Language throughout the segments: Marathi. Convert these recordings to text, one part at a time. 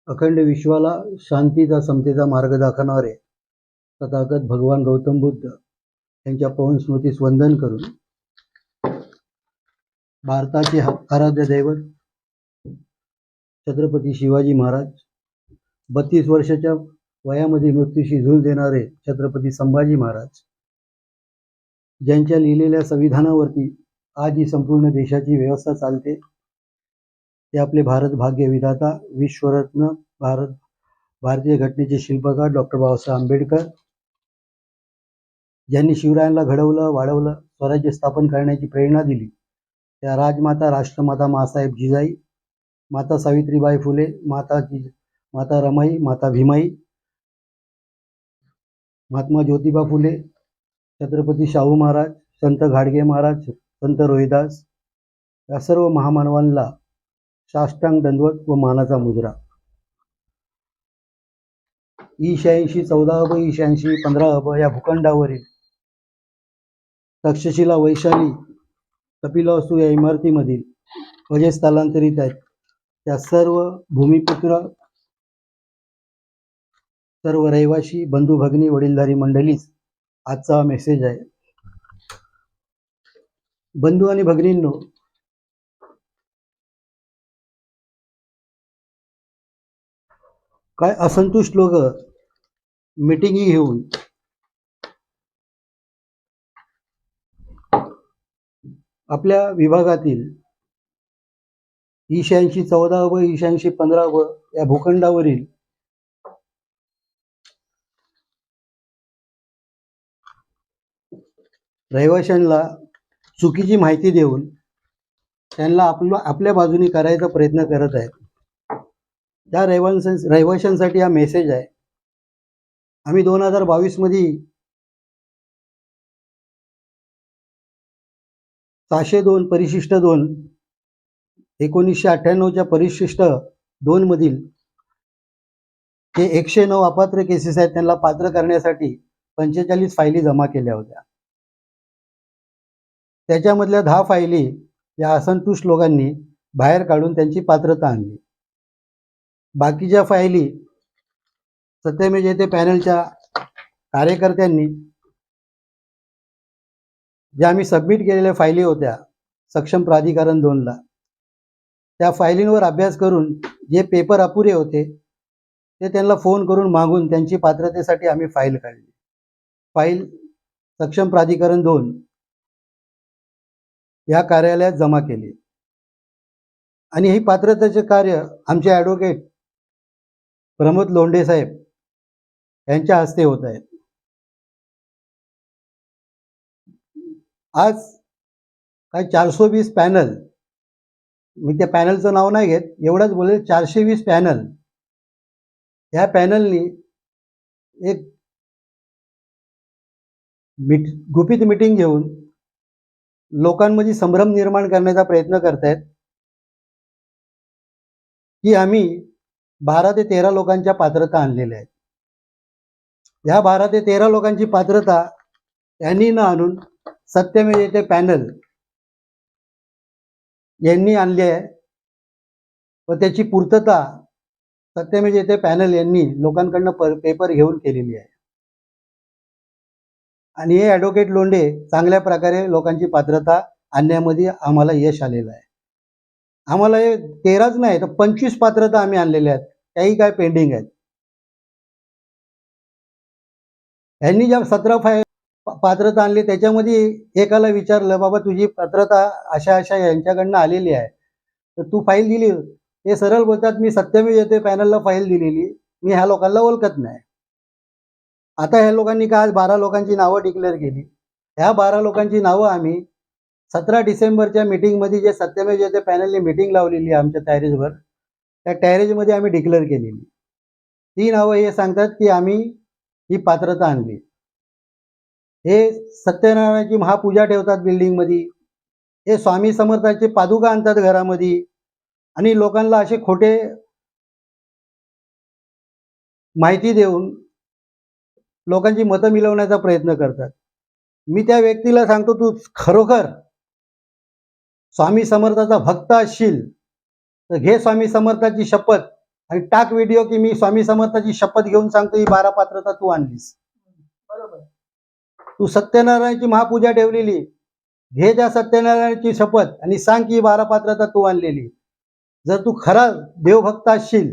अखंड विश्वाला शांतीचा समतेचा मार्ग दाखवणारे तथागत भगवान गौतम बुद्ध यांच्या पवन स्मृतीस वंदन करून भारताचे आराध्य दैवत छत्रपती शिवाजी महाराज, 32 वर्षाच्या वयामध्ये मृत्यूशी झूल देणारे छत्रपती संभाजी महाराज, ज्यांच्या लिहिलेल्या संविधानावरती आज ही संपूर्ण देशाची व्यवस्था चालते, ते आपले भारत भाग्य विधाता विश्वरत्न भारतीय घटनेचे शिल्पकार डॉक्टर बाबासाहेब आंबेडकर, ज्यांनी शिवरायांना घडवलं, वाढवलं, स्वराज्य स्थापन करण्याची प्रेरणा दिली, त्या राजमाता राष्ट्रमाता माँसाहेब जिजाई, माता सावित्रीबाई फुले, माता रमाई, माता भीमाई, महात्मा ज्योतिबा फुले, छत्रपती शाहू महाराज, संत गाडगे महाराज, संत रोहिदास, या सर्व महामानवांना साष्टांग दंडवत व मानाचा मुद्रा. ईशांशी 14 अब, ईशांशी 15 अब या भूखंडावरील तक्षशिला, वैशाली, कपिलवास्तू या इमारतीमधील जे स्थलांतरित आहेत त्या सर्व भूमिपुत्र, सर्व रहिवासी, बंधू भगिनी, वडीलधारी मंडळीच आजचा मेसेज आहे. बंधू आणि भगिनींनो, काय असंतुष्ट लोक मिटिंगी घेऊन आपल्या विभागातील ईशांशी 14 अब, ईशांशी 15 अब या भूखंडावरील रहिवाशांना चुकीची माहिती देऊन त्यांना आपल्या बाजूने करायचा प्रयत्न करत आहेत. त्या रहिवाशांसाठी हा मेसेज आहे. आम्ही 2022 मध्ये 602 परिशिष्ट 2, 1998च्या परिशिष्ट 2 मधील जे 109 अपात्र केसेस आहेत त्यांना पात्र करण्यासाठी 45 फायली जमा केल्या होत्या. त्याच्यामधल्या 10 फायली या असंतुष्ट लोकांनी बाहेर काढून त्यांची पात्रता आणली. बाकीच्या फायली सत्यमेव जयते पॅनलच्या कार्यकर्त्यांनी, ज्या आम्ही सबमिट केलेल्या फायली होत्या सक्षम प्राधिकरण 2ला, त्या फायलींवर अभ्यास करून जे पेपर अपुरे होते ते त्यांना फोन करून मागून त्यांची पात्रतेसाठी आम्ही फाईल काढली. फाईल सक्षम प्राधिकरण 2 या कार्यालयात जमा केली आणि ही पात्रतेचे कार्य आमचे ॲडव्होकेट प्रमोद लोंढे साहेब यांच्या हस्ते होत आहे. आज काय 420 पॅनल, मी त्या पॅनलचं नाव नाही घेत, एवढंच बोलेल, 420 पॅनल, ह्या पॅनलनी एक गुपित मीटिंग घेऊन लोकांमध्ये संभ्रम निर्माण करण्याचा प्रयत्न करतायत की आम्ही 12 ते 13 लोकांच्या पात्रता आणलेल्या आहेत. ह्या 12 ते 13 लोकांची पात्रता यांनी न आणून सत्यमेव जयते पॅनल यांनी आणली आहे व त्याची पूर्तता सत्यमेव जयते पॅनल यांनी लोकांकडनं पेपर घेऊन केलेली आहे. आणि हे ॲडव्होकेट लोंढे चांगल्या प्रकारे लोकांची पात्रता आणण्यामध्ये आम्हाला यश आलेलं आहे. आम्हाला हे 13च नाही तर 25 पात्रता आम्ही आणलेल्या आहेत, त्याही काय पेंडिंग आहेत. यांनी ज्या 17 पात्रता आणली त्याच्यामध्ये एकाला विचारलं, बाबा तुझी पात्रता अशा अशा यांच्याकडनं आलेली आहे तर तू फाईल दिली. ते सरळ बोलतात, मी सत्यमेव जयते पॅनलला फाईल दिलेली, मी ह्या लोकांना ओळखत नाही. आता ह्या लोकांनी का आज 12 लोकांची नावं डिक्लेअर केली. ह्या 12 लोकांची नावं आम्ही 17 डिसेंबरच्या मीटिंगमध्ये, जे सत्यमेव जयते पॅनलने मीटिंग लावलेली आहे आमच्या टॅरेजवर, त्या टॅरेजमध्ये आम्ही डिक्लेअर केलेली. ती नावं हे सांगतात की आम्ही ही पात्रता आणली. हे सत्यनारायणाची महापूजा ठेवतात बिल्डिंगमध्ये, हे स्वामी समर्थाचे पादुका आणतात घरामध्ये आणि लोकांना असे खोटे माहिती देऊन लोकांची मतं मिळवण्याचा प्रयत्न करतात. मी त्या व्यक्तीला सांगतो, तू खरोखर स्वामी समर्थाचा भक्त असशील तर घे स्वामी समर्थाची शपथ आणि टाक व्हिडिओ की मी स्वामी समर्थाची शपथ घेऊन सांगतो ही 12 पात्रता तू आणलीस. बरोबर. तू सत्यनारायणाची महापूजा ठेवलेली, घे त्या सत्यनारायणाची शपथ आणि सांग की 12 पात्रता तू आणलेली. जर तू खरा देवभक्त असशील,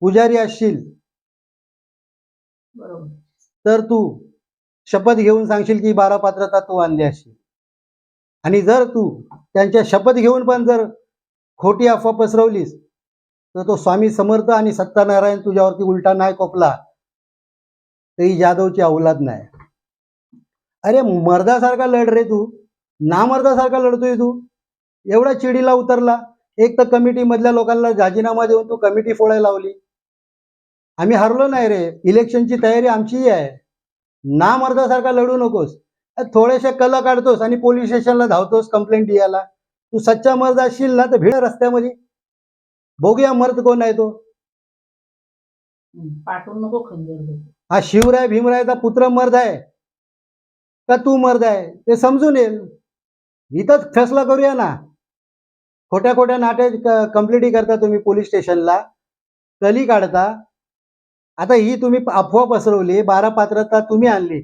पुजारी असशील, बरोबर. तर तू शपथ घेऊन सांगशील की 12 पात्रता तू आणली असशील. आणि जर तू त्यांच्या शपथ घेऊन पण जर खोटी अफवा पसरवलीस तर तो स्वामी समर्थ आणि सत्यनारायण तुझ्यावरती उलटा नाही कोपला तरी जाधवची औलाद नाही. अरे मर्दासारखा लढ रे तू, नामर्दासारखा लढतोय तू, एवढा चिडीला उतरला. एक तर कमिटी मधल्या लोकांना राजीनामा देऊन तू कमिटी फोडायला लावली. आम्ही हरलो नाही रे, इलेक्शनची तयारी आमचीही आहे. नामर्दासारखा लढू नकोस. थोडेसे कल काढतोस आणि पोलीस स्टेशनला धावतोस कंप्लेंट द्यायला. तू सच्चा मर्द असशील ना तर भिड रस्त्यामध्ये, बघूया मर्द कोण आहे तो. पाठवून नको खंजर. हा शिवराय भीमरायचा पुत्र मर्द आहे का तू मर्द आहे ते समजून येईल. इथंच फैसला करूया ना. खोट्या खोट्या नाटे कंप्लेंटी करता तुम्ही पोलीस स्टेशनला, कली काढता. आता ही तुम्ही अफवा पसरवली, 12 पात्रता तुम्ही आणली.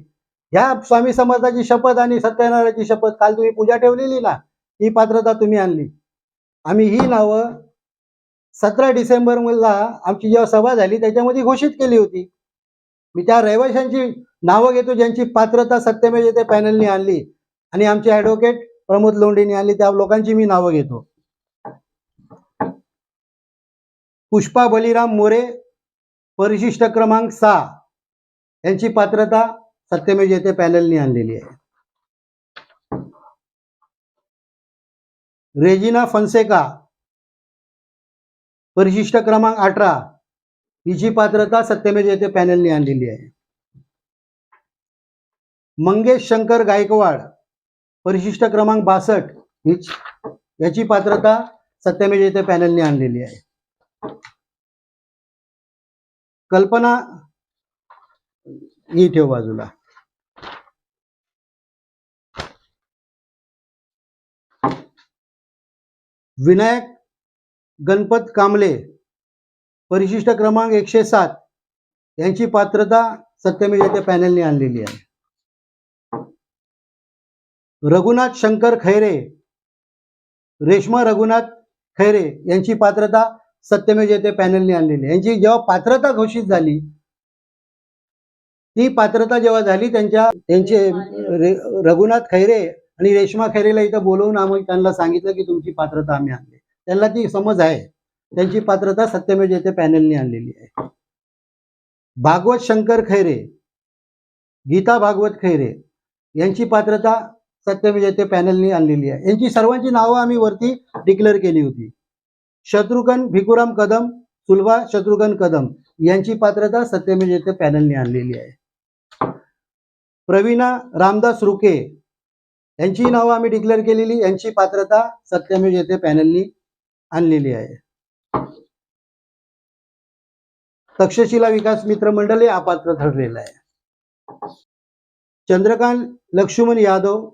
ह्या स्वामी समर्थाची शपथ आणि सत्यनारायणाची शपथ काल तुम्ही पूजा ठेवलेली ना, ही पात्रता तुम्ही आणली. आम्ही ही नावं 17 डिसेंबरला आमची जेव्हा सभा झाली त्याच्यामध्ये घोषित केली होती. मी त्या रहिवाशांची नावं घेतो ज्यांची पात्रता सत्यमेव जयते पॅनलनी आणली आणि आमचे ॲडव्होकेट प्रमोद लोंढेंनी आणली. त्या लोकांची मी नावं घेतो. पुष्पा बलिराम मोरे, परिशिष्ट क्रमांक 6, यांची पात्रता सत्यमेव जयते पॅनलनी आणलेली आहे. रेजिना फन्सेका, परिशिष्ट क्रमांक 18, हिची पात्रता सत्यमेव जयते पॅनलनी आणलेली आहे. मंगेश शंकर गायकवाड, परिशिष्ट क्रमांक 62, याची पात्रता सत्यमेव जयते पॅनलनी आणलेली आहे. कल्पना ही ठेव बाजूला. विनायक गणपत कांबळे, परिशिष्ट क्रमांक 107, यांची पात्रता सत्यमेव जयते पॅनलनी आणलेली आहे. रघुनाथ शंकर खैरे, रेश्मा रघुनाथ खैरे यांची पात्रता सत्यमेव जयते पॅनलनी आणलेली आहे. यांची जेव्हा पात्रता घोषित झाली, ती पात्रता जेव्हा झाली त्यांचे रघुनाथ खैरे आणि रेश्मा खैरेला इथं बोलवून आम्ही त्यांना सांगितलं की तुमची पात्रता आम्ही आणली. त्यांना ती समज आहे, त्यांची पात्रता सत्यमेव जयते पॅनलनी आणलेली आहे. भागवत शंकर खैरे, गीता भागवत खैरे यांची पात्रता सत्यमेव जयते पॅनलनी आणलेली आहे. यांची सर्वांची नावं आम्ही वरती डिक्लेअर केली होती. शत्रुघ्न भिकुराम कदम, सुलभा शत्रुघ्न कदम यांची पात्रता सत्यमेव जयते पॅनलनी आणलेली आहे. प्रवीणा रामदास रुके यांची नावं आम्ही डिक्लेअर केलेली, यांची पात्रता सत्यमेव जयते पॅनलनी आणलेली आहे. तक्षशिला विकास मित्र मंडळ हे अपात्र ठरलेलं आहे. चंद्रकांत लक्ष्मण यादव,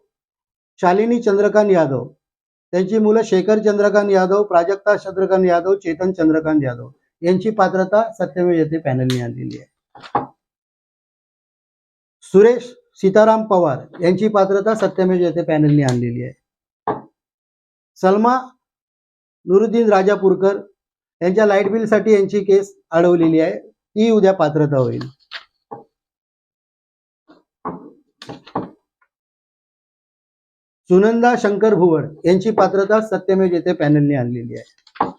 शालिनी चंद्रकांत यादव, त्यांची मुलं शेखर चंद्रकांत यादव, प्राजक्ता चंद्रकांत यादव, चेतन चंद्रकांत यादव यांची पात्रता सत्यमेव जयते पॅनलनी आणलेली आहे. सुरेश सीताराम पवार यांची पात्रता सत्यमेव जयते पॅनलनी आणलेली आहे. सलमा नुरुद्दीन राजापूरकर यांच्या लाईट बिलसाठी यांची केस अडवलेली आहे, ती उद्या पात्रता होईल. सुनंदा शंकर भुवड यांची पात्रता सत्यमेव जयते पॅनलनी आणलेली आहे.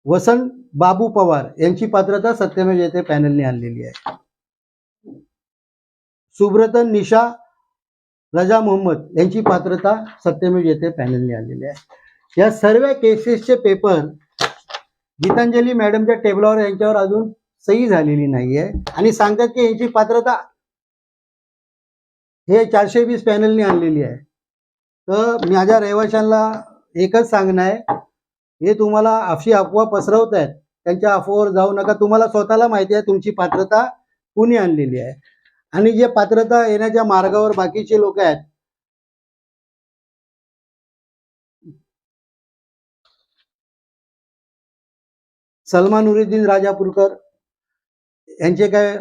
वसंत बाबू पवार यांची पात्रता सत्यमेव जयते पॅनलनी आणलेली आहे. सुब्रतन निशा रजा मोहम्मद यांची पात्रता सत्यमेव जयते पॅनलनी आणलेली आहे. या सर्व केसेसचे पेपर गीतांजली मॅडमच्या टेबलावर यांच्यावर अजून सही झालेली नाहीये आणि सांगतात की यांची पात्रता हे 420 पॅनलनी आणलेली आहे. तर माझ्या रहिवाशांना एकच सांगणं आहे, हे तुम्हाला अशी अफवा पसरवत आहेत, त्यांच्या अफवावर जाऊ नका. तुम्हाला स्वतःला माहिती आहे तुमची पात्रता कुणी आणलेली आहे. आणि जे पात्रता येण्याच्या मार्गावर बाकीचे लोक आहेत, सलमान नुरुद्दीन राजापूरकर यांचे काय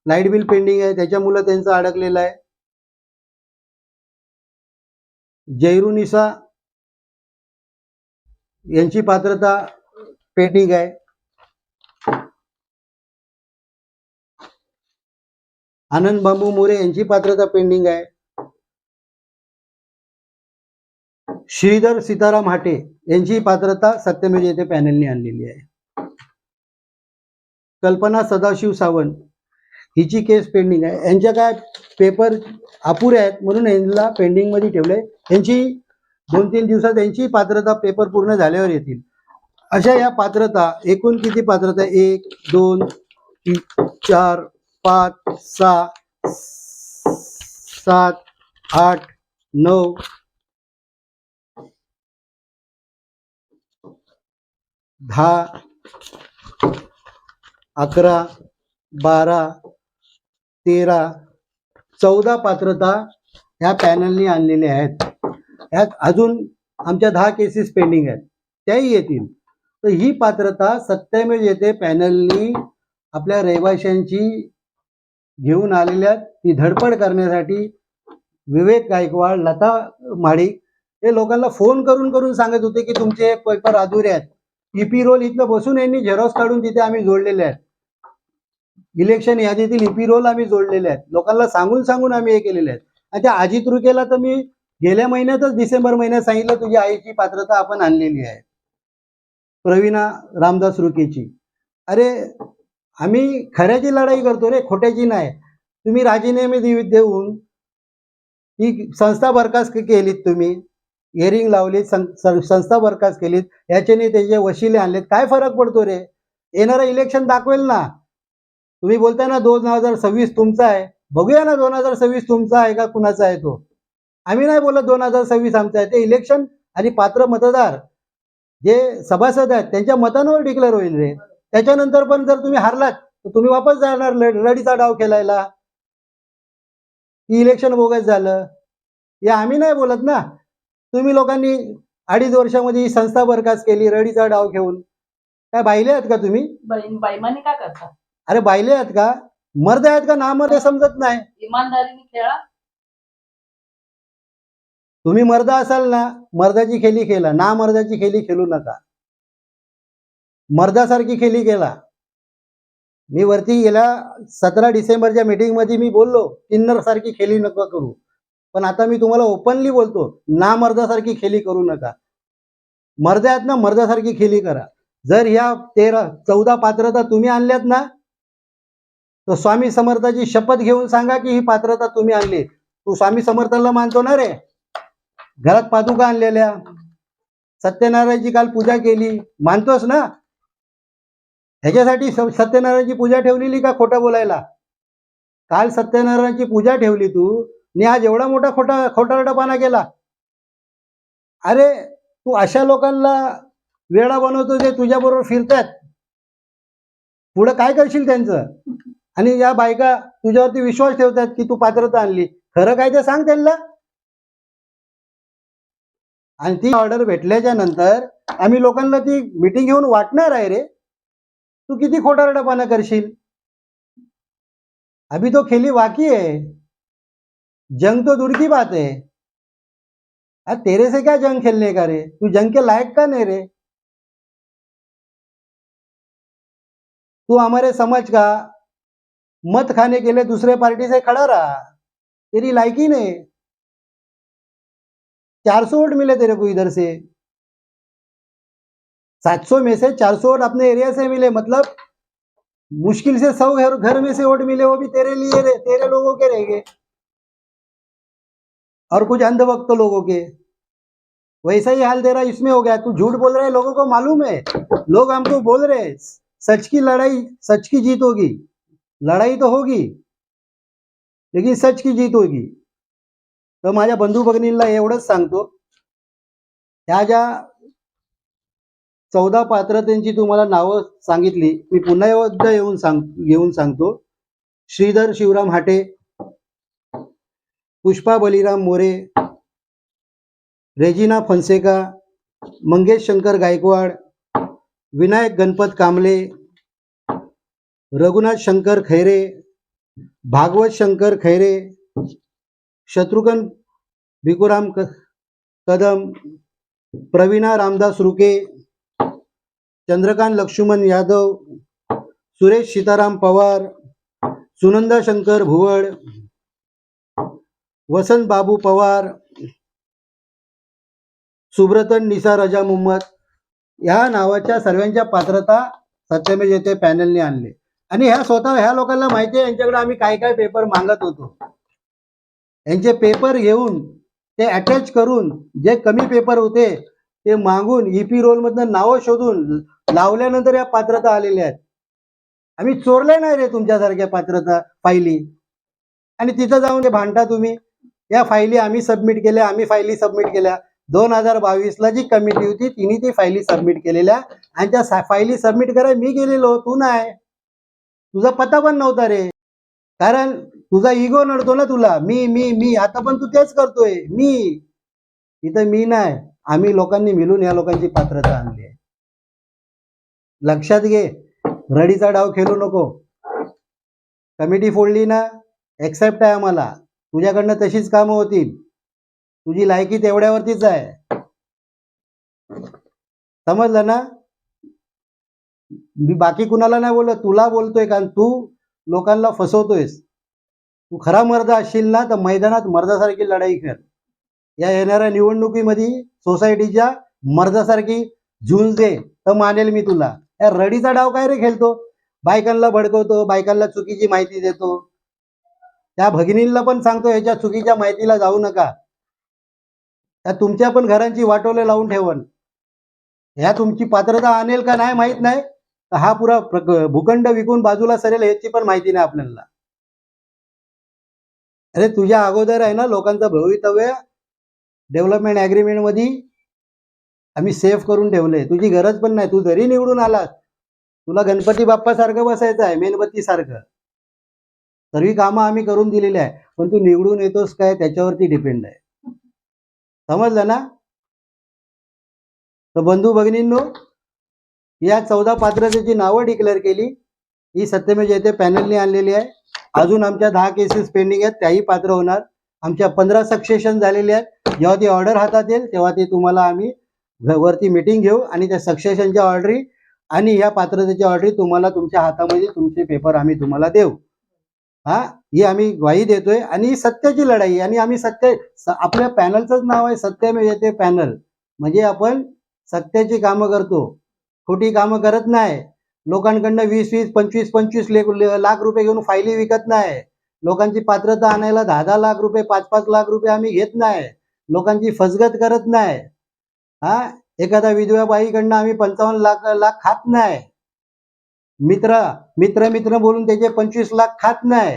लाईट बिल पेंडिंग आहे, त्याच्यामुळे त्यांचं अडकलेलं आहे. जयरुनिसा यांची पात्रता पेंडिंग आहे. आनंद बांबू मोरे यांची पात्रता पेंडिंग आहे. श्रीधर सीताराम हाटे यांची पात्रता सत्यमेव जयते पॅनलने आणलेली आहे. कल्पना सदाशिव सावंत हिची केस पेंडिंग आहे. यांच्या काय पेपर अपुरे आहेत म्हणून यांना पेंडिंगमध्ये ठेवलंय. यांची 2-3 दिवसात यांची पात्रता पेपर पूर्ण झाल्यावर येतील. अशा या पात्रता एकूण किती पात्रता 1 2 3 4 5 6 7 8 9 10 11 12 13 14 पात्रता ह्या पॅनलनी आणलेल्या आहेत. यात अजून आमच्या 10 केसेस पेंडिंग आहेत, त्याही येतील. तर ही पात्रता सत्यमेव जयते पॅनलनी आपल्या रहिवाशांची घेऊन आलेल्या ती धडपड करण्यासाठी विवेक गायकवाड, लता महाडिक हे लोकांना फोन करून करून सांगत होते की तुमचे पेपर अधुरे आहेत. ईपी रोल इथलं बसून यांनी झेरॉक्स काढून तिथे आम्ही जोडलेले आहेत. इलेक्शन यादीतील ईपी रोल आम्ही जोडलेले आहेत. लोकांना सांगून सांगून आम्ही हे केलेले आहेत. आणि त्या अजित रुकेला तर मी गेल्या महिन्यातच डिसेंबर महिन्यात सांगितलं तुझ्या आईची पात्रता आपण आणलेली आहे, प्रवीणा रामदास रुकेची. अरे आम्ही खऱ्याची लढाई करतो रे, खोट्याची नाही. तुम्ही राजीनामे देऊन ही संस्था बरखास्त केलीत, तुम्ही हिअरिंग लावलीत, संस्था बरखास्त केलीत, याच्याने त्याचे वशिले आणलेत. काय फरक पडतो रे? येणारं इलेक्शन दाखवेल ना. तुम्ही बोलताय ना 2026 तुमचा आहे, बघूया ना 2026 तुमचा आहे का कुणाचा आहे तो. आम्ही नाही बोलत 2026 आमचा आहे. ते इलेक्शन आणि पात्र मतदार जे सभासद आहेत त्यांच्या मतांवर डिक्लेअर होईल रे. त्याच्यानंतर पण जर तुम्ही हारलात तर तुम्ही वापस जाणार लढीचा डाव खेळायला. इलेक्शन बोगस झालं हे आम्ही नाही बोलत ना. तुम्ही लोकांनी 2.5 वर्षामध्ये ही संस्था बरखास्त केली रडीचा डाव घेऊन. काय बाहिले आहेत का तुम्ही? बैमानी का करता? अरे बाहिले आहेत का? मर्द आहेत का नामर्द समजत नाही. इमानदारीने खेळा. तुम्ही मर्द असाल ना, मर्दाची खेळी खेळा, ना मर्दाची खेळी खेळू नका. मर्दासारखी खेळी खेळा. मी वरती गेल्या 17 डिसेंबरच्या मीटिंग मध्ये मी बोललो किन्नर सारखी खेळी नका करू. पण आता मी तुम्हाला ओपनली बोलतो, ना मर्दासारखी खेळी करू नका. मर्द आहेत ना, मर्दासारखी खेळी करा. जर ह्या 14 पात्रता तुम्ही आणल्यात ना, तर स्वामी समर्थाची शपथ घेऊन सांगा की ही पात्रता तुम्ही आणली. तू स्वामी समर्थाला मानतो ना रे? घरात पादुका आणलेल्या, सत्यनारायणची काल पूजा केली, मानतोस ना? ह्याच्यासाठी सत्यनारायणची पूजा ठेवलेली का खोटं बोलायला? काल सत्यनारायणची पूजा ठेवली तू, आणि आज एवढा मोठा खोटारडेपणा केला. अरे तू अशा लोकांना वेळा बनवतो जे तुझ्या बरोबर फिरतात. पुढे काय करशील त्यांचं? आणि या बायका तुझ्यावरती विश्वास ठेवतात की तू पात्रता आणली. खरं काय ते सांग त्यांना. आणि ती ऑर्डर भेटल्याच्या नंतर आम्ही लोकांना ती मीटिंग घेऊन वाटणार आहे रे. तू किती खोटारडेपणा करशील? अभी तो खेली बाकी है, जंग तो दूर की बात है. तेरे से क्या जंग खेलने का रे? तू जंग के लायक का नहीं रे? तू हमारे समाज का मत खाने के लिए दूसरे पार्टी से खड़ा रहा, तेरी लायकी नहीं. 400 वोट मिले तेरे को इधर से, 700 में से 400 वोट अपने एरिया से मिले. मतलब मुश्किल से 100 घर में से वोट मिले, वो भी तेरे लिए रहे, तेरे लोगों के रहेंगे और कुछ अंधभक्त लोगों के. वैसा ही हाल तेरा इसमें हो गया. तू झूठ बोल रहा है, लोगों को मालूम है. लोग हमको बोल रहे हैं सच की लड़ाई, सच की जीत होगी. लड़ाई तो होगी लेकिन सच की जीत होगी. तर माझ्या बंधू भगिनींना एवढंच सांगतो, ह्या ज्या 14 पात्रतेंची तुम्हाला नावं सांगितली, मी पुन्हा एकदा येऊन सांगतो. श्रीधर शिवराम हाटे, पुष्पा बलिराम मोरे, रेजिना फनसेका, मंगेश शंकर गायकवाड, विनायक गणपत कांबळे, रघुनाथ शंकर खैरे, भागवत शंकर खैरे, शत्रुघ्न भिकुराम कदम, प्रवीणा रामदास रुके, चंद्रकांत लक्ष्मण यादव, सुरेश सीताराम पवार, सुनंदा शंकर भुवड, वसंत बाबू पवार, सुब्रतन निसा रजा मुहम्मद, ह्या नावाच्या सर्वांच्या पात्रता सत्यमेव जयते पॅनलने आणले. आणि ह्या लोकांना माहिती आहे यांच्याकडे आम्ही काय काय पेपर मागत होतो. यांचे पेपर घेऊन ते अटॅच करून जे कमी पेपर होते ते मागून ईपी रोलमधनं नावं शोधून लावल्यानंतर या पात्रता आलेल्या आहेत. आम्ही चोरले नाही रे तुमच्यासारख्या पात्रता फायली. आणि तिथं जाऊन ते भांडता तुम्ही. या फायली आम्ही सबमिट केल्या, आम्ही फायली सबमिट केल्या. 2022ला जी कमिटी होती तिने ती फायली सबमिट केलेल्या आणि त्या फायली सबमिट करायला मी गेलेलो, तू नाही. तुझा पत्ता पण नव्हता रे. कारण तुझा इगो नडतो ना तुला. मी मी मी आता पण तू तेच करतोय. मी इथं मी नाही, आम्ही लोकांनी मिळून या लोकांची पात्रता आणली आहे. लक्षात घे, रडीचा डाव खेळू नको. कमिटी फोडली ना, एक्सेप्ट आहे आम्हाला. तुझ्याकडनं तशीच कामं होतील. तुझी लायकी तेवढ्यावरतीच आहे. समजलं ना. मी बाकी कुणाला नाही बोलत, तुला बोलतोय. कारण तू लोकांना फसवतोयस. तू खरा मर्द असशील ना तर मैदानात मर्दासारखी लढाई कर. या येणाऱ्या निवडणुकीमध्ये सोसायटीच्या मर्दासारखी झुंज दे तर मानेल मी तुला. या रडीचा डाव काय रे खेळतो. बायकांना भडकवतो, बायकांना चुकीची माहिती देतो. त्या भगिनींना पण सांगतो ह्याच्या चुकीच्या माहितीला जाऊ नका. त्या तुमच्या पण घरांची वाटोले लावून ठेवन. ह्या तुमची पात्रता आणेल का नाही माहित नाही. हा पुरा भूखंड विकून बाजूला सरेल याची पण माहिती नाही आपल्याला. अरे तुझ्या अगोदर आहे ना लोकांचं भवितव्य डेव्हलपमेंट ॲग्रीमेंट मध्ये आम्ही सेफ करून ठेवलंय. तुझी गरज पण नाही. तू जरी निवडून आलास, तुला गणपती बाप्पा सारखं बसायचं आहे, मेणबत्ती सारखं. सर्व कामं आम्ही करून दिलेली आहे. पण तू निवडून येतोस काय त्याच्यावरती डिपेंड आहे. समजलं ना. तर बंधू भगिनींनो, या 14 पात्रतेची नावं डिक्लेअर केली. ही सत्यमेव जयते पॅनलने आणलेली आहे. अजून आमच्या 10 केसेस पेंडिंग आहेत, त्याही पात्र होणार. आमच्या 15 सक्सेशन झालेले आहेत. जेव्हा ती ऑर्डर हातात येईल तेव्हा ते तुम्हाला आम्ही वरती मीटिंग घेऊ आणि त्या सक्सेशनच्या ऑर्डरी आणि या पात्रतेच्या ऑर्डरी तुम्हाला तुमच्या हातामध्ये तुमचे पेपर आम्ही तुम्हाला देऊ. ही आम्ही ग्वाही देतोय. आणि ही सत्याची लढाई. आणि आम्ही आपल्या पॅनलचंच नाव आहे सत्यमेव जयते पॅनल. म्हणजे आपण सत्याची कामं करतो, खोटी कामं करत नाही. लोकांकडनं 20-20, 25-25 लाख रुपये घेऊन फायली विकत नाही. लोकांची पात्रता आणायला 10-10 लाख रुपये, 5-5 लाख रुपये आम्ही घेत नाही. लोकांची फसगत करत नाही. एखाद्या विधवा बाईकडनं आम्ही 55 लाख खात नाही. मित्र बोलून त्याचे 25 लाख खात नाही.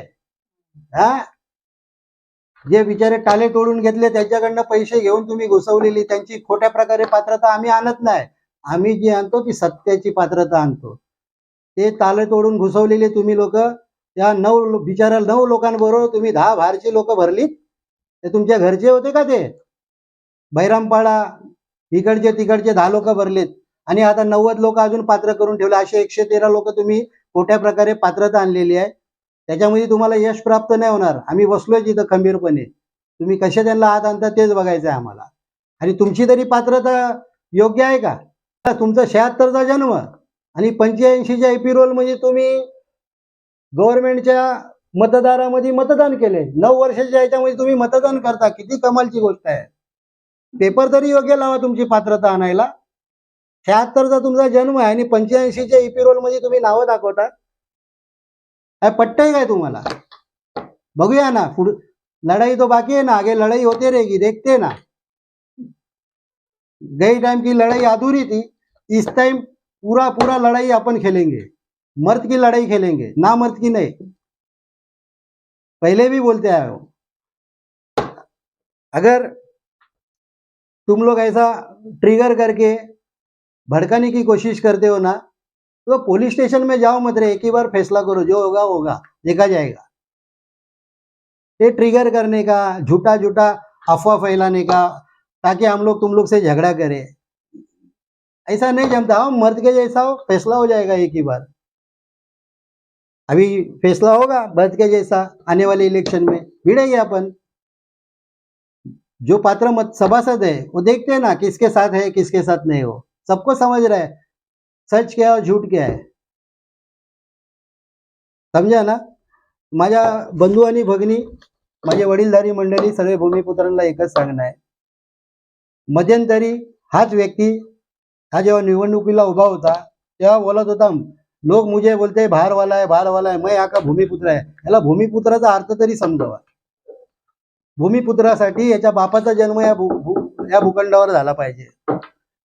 जे बिचारे टाले तोडून घेतले त्याच्याकडनं पैसे घेऊन तुम्ही घुसवलेली त्यांची खोट्या प्रकारे पात्रता आम्ही आणत नाही. आम्ही जी आणतो ती सत्याची पात्रता आणतो. ते ताले तोडून घुसवलेले तुम्ही लोक, त्या 9 लोकांबरोबर तुम्ही 10 बाहेरची लोक भरलीत. ते तुमच्या घरचे होते का? ते बैरामपाडा इकडचे तिकडचे 10 लोक भरलेत आणि आता 90 लोक अजून पात्र करून ठेवले. असे 113 लोक तुम्ही खोट्या प्रकारे पात्रता आणलेली आहे. त्याच्यामध्ये तुम्हाला यश प्राप्त नाही होणार. आम्ही बसलोय तिथं खंबीरपणे. तुम्ही कसे त्यांना हात आणता तेच बघायचं आहे आम्हाला. आणि तुमची तरी पात्रता योग्य आहे का? तुमचा 76चा जन्म आणि 85च्या एपी रोल म्हणजे तुम्ही गव्हर्नमेंटच्या मतदारामध्ये मतदान केले. 9 वर्षाच्या याच्यामध्ये तुम्ही मतदान करता. किती कमालची गोष्ट आहे. पेपर तरी योग्य लावा तुमची पात्रता आणायला. 76चा तुमचा जन्म आहे आणि 85च्या ईपी रोल मध्ये तुम्ही नावं दाखवता. काय पट्टय काय तुम्हाला? बघूया ना. लढाई तो बाकी है ना. आगे लड़ाई होते रहेगी, देखते ना. गई टाइम की लड़ाई अधूरी थी. इस टाइम पूरा लड़ाई अपन खेलेंगे. मर्द की लड़ाई खेलेंगे, ना मर्द की नहीं. पहले भी बोलते आए हो. अगर तुम लोग ऐसा ट्रिगर करके भड़काने की कोशिश करते हो ना, तो पुलिस स्टेशन में जाओ मत रे. एक ही बार फैसला करो, जो होगा होगा, देखा जाएगा. ये ट्रिगर करने का, झूठा अफवाह फैलाने का, ताकि हम लोग तुम लोग से झगड़ा करें, ऐसा नहीं जमता, हम मर्द के जैसा हो, फैसला हो जाएगा एक ही बार। अभी फैसला होगा मर्द के जैसा आने वाले इलेक्शन में, भिड़ेंगे अपन। जो पात्र मत सभासद है वो देखते हैं ना किसके साथ है किसके साथ नहीं हो, सबको समझ रहा है सच क्या है और झूठ क्या है, समजा ना। माझ्या बंधू आणि भगिनी, माझे वडीलधारी मंडळी, सर्व भूमिपुत्रांना एकच सांगणं आहे, मध्यंतरी हाच व्यक्ती हा जेव्हा निवडणुकीला उभा होता तेव्हा बोलत होता, लोग मुझे बोलते बाहर वाला है, मैं यहाँ का भूमिपुत्र आहे। याला भूमिपुत्राचा अर्थ तरी समजावा। भूमिपुत्रासाठी याच्या बापाचा जन्म या भूखंडावर झाला पाहिजे,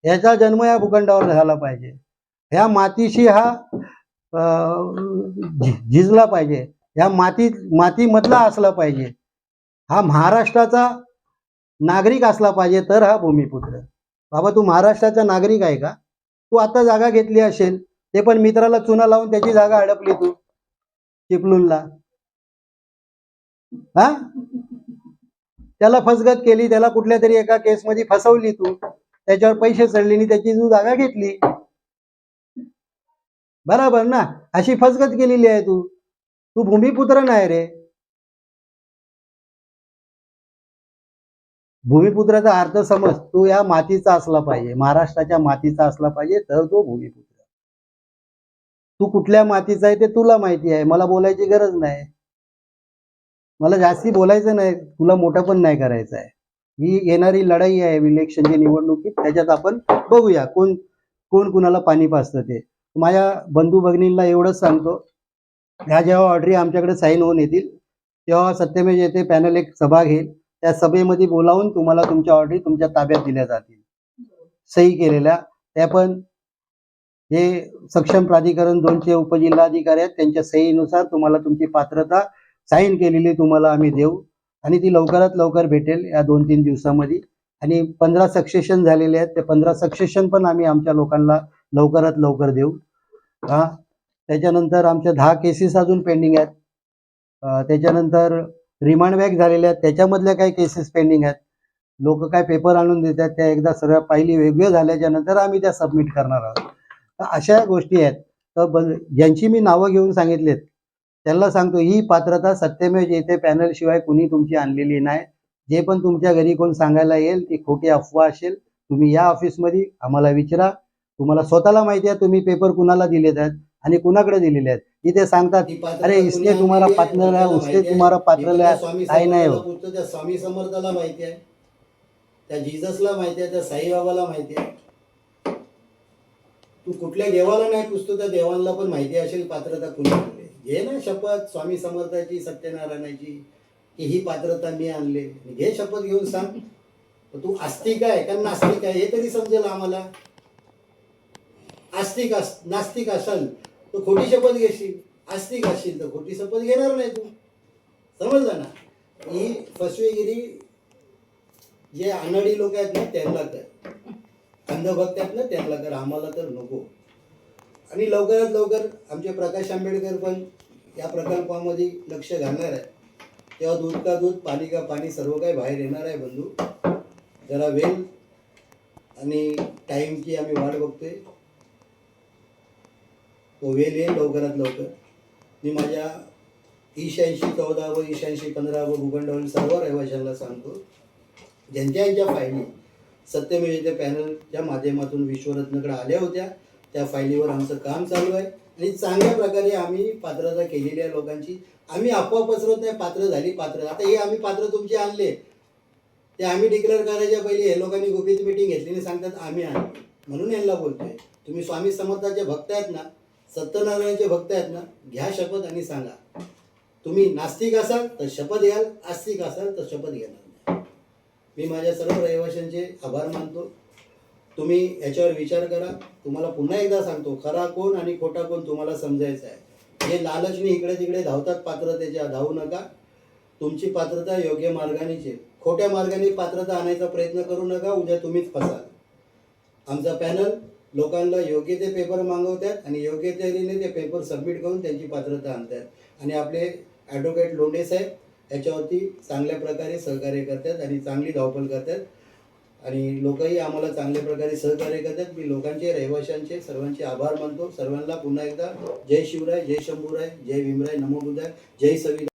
याचा जन्म या भूखंडावर झाला पाहिजे, ह्या मातीशी हा झिजला पाहिजे, ह्या मातीमधला असला पाहिजे, हा महाराष्ट्राचा नागरिक असला पाहिजे, तर हा भूमिपुत्र। बाबा तू महाराष्ट्राचा नागरिक आहे का? तू आता जागा घेतली असेल, ते पण मित्राला चुना लावून त्याची जागा अडपली तू चिपळूणला, हा? त्याला फसगत केली, त्याला कुठल्या तरी एका केसमध्ये फसवली तू, त्याच्यावर पैसे चढले आणि त्याची तू जागा घेतली, बरोबर ना? अशी फसगत केलेली आहे तू, तू भूमिपुत्र नाही रे। भूमिपुत्राचा अर्थ समज, तू या मातीचा असला पाहिजे, महाराष्ट्राच्या मातीचा असला पाहिजे, तर तो भूमिपुत्र। तू कुठल्या मातीचा आहे ते तुला माहिती आहे, मला बोलायची गरज नाही, मला जास्ती बोलायचं नाही, तुला मोठं पण नाही करायचं आहे। ही येणारी लढाई आहे इलेक्शनची निवडणुकीत, त्याच्यात आपण बघूया कोण कोण कुणाला पाणी पाजतं ते। माझ्या बंधू भगिनींना एवढंच सांगतो, ह्या जेव्हा ऑर्डरी आमच्याकडे साईन होऊन येतील तेव्हा सत्यमेव जयते पॅनल एक सभा घेईल, त्या सभेमध्ये बोलावून तुम्हाला तुमच्या ऑर्डरी तुमच्या ताब्यात दिल्या जातील, सही केलेल्या। त्या पण हे सक्षम प्राधिकरण 2चे उपजिल्हाधिकारी आहेत, त्यांच्या सहीनुसार तुम्हाला तुमची पात्रता साईन केलेली तुम्हाला आम्ही देऊ, आणि ती लवकरात लवकर भेटेल या 2-3 दिवसामध्ये। आणि 15 सक्सेशन झालेले आहेत, ते 15 सक्सेशन पण आम्ही आमच्या लोकांना लवकरात लवकर देऊ। त्याच्यानंतर आमच्या 10 केसेस अजून पेंडिंग आहेत, त्याच्यानंतर रिमांड बॅक झालेल्या आहेत, त्याच्यामधल्या काही केसेस पेंडिंग आहेत। लोक काय पेपर आणून देतात, त्या एकदा सर्व फायली वेगवेगळ्या झाल्याच्या नंतर आम्ही त्या सबमिट करणार आहोत। तर अशा गोष्टी आहेत, तर ज्यांची मी नावं घेऊन सांगितलेत त्यांना सांगतो, ही पात्रता सत्यमेव जयते पॅनल शिवाय कुणी तुमची आणलेली नाही। जे पण तुमच्या घरी कोण सांगायला येईल ती खोटी अफवा असेल, तुम्ही या ऑफिसमध्ये आम्हाला विचारा, तुम्हाला स्वतःला माहिती आहे तुम्ही पेपर कुणाला दिलेत आहेत आणि कुणाकडे दिलेले आहेत। इथे सांगतात अरे इसने तुम्हारा पात्र लिया, उसने तुम्हारा पात्र लिया, काही नाही हो। त्या स्वामी समर्थाला माहिती आहे, त्या जीजसला माहिती आहे, त्या साईबाबाला माहिती आहे। तू कुठल्या देवाला नाही पुजतो, त्या देवांना पण माहिती असेल पात्रता कुणी आणली। घे ना शपथ स्वामी समर्थाची, सत्यनारायणाची, की ही पात्रता मी आणले, घे शपथ घेऊन सांग, तू आस्तिक आहे का नास्तिक आहे हे तरी समजेल आम्हाला। नास्तिक असाल तर खोटी शपथ घेशील, आस्तिक असशील तर खोटी शपथ घेणार नाही तू, समजलं ना? ही फसवेगिरी जे अनाडी लोक आहेत ना त्यांना कर, अंधभक्त आहेत ना त्यांना कर, आम्हाला तर नको। आणि लवकरात लवकर आमचे प्रकाश आंबेडकर पण या प्रकल्पामध्ये लक्ष घालणार आहे, तेव्हा दूध का दूध पाणी का पाणी सर्व काही बाहेर येणार आहे। बंधू जरा वेळ आणि टाईमची आम्ही वाट बघतोय, तो वेळ येईल लवकरात लवकर। मी माझ्या 86-14 व 86-15 व भूखंडावरील सर्व रहिवाशांना सांगतो, ज्यांच्या फायली सत्यमेव जयते पॅनलच्या माध्यमातून विश्वरत्नकडे आल्या होत्या, त्या फायलीवर आमचं काम चालू आहे आणि चांगल्या प्रकारे आम्ही पात्रता केलेल्या लोकांची आम्ही अफवा पसरवत नाही, पात्र झाली पात्र। आता हे आम्ही पात्र तुमचे आणले, ते आम्ही डिक्लेअर करायच्या पहिले हे लोकांनी गुपित मीटिंग घेतली आणि सांगतात आम्ही आणले, म्हणून यांना बोलतोय। तुम्ही स्वामी समर्थाचे भक्त आहेत ना, सत्यनारायणाचे भक्त आहेत ना, घ्या शपथ आणि सांगा। तुम्ही नास्तिक असाल तर शपथ घ्याल, आस्तिक असाल तर शपथ घेणार नाही। मी माझ्या सर्व रहिवाशांचे आभार मानतो, तुम्ही याच्यावर विचार करा। तुम्हाला पुन्हा एकदा सांगतो, खरा कोण आणि खोटा कोण तुम्हाला समजायचं आहे। हे लालचने इकडे तिकडे धावतात पात्रतेच्या, धावू नका। तुमची पात्रता योग्य मार्गानेच आहे, खोट्या मार्गाने पात्रता आणायचा प्रयत्न करू नका, उद्या तुम्हीच फसाल। आमचा पॅनल लोकांना योग्य ते पेपर मागवतात आणि योग्य तऱ्हेने ते पेपर सबमिट करून त्यांची पात्रता आणतात आणि आपले ॲडव्होकेट लोंढे साहेब याच्यावरती चांगल्या प्रकारे सहकार्य करतात आणि चांगली धावपळ करतात आणि लोकही आम्हाला चांगल्या प्रकारे सहकार्य करतात. मी लोकांचे, रहिवाशांचे सर्वांचे आभार मानतो. सर्वांना पुन्हा एकदा जय शिवराय, जय शंभूराय, जय भीमराय, नमो बुद्धाय, जय संविधान.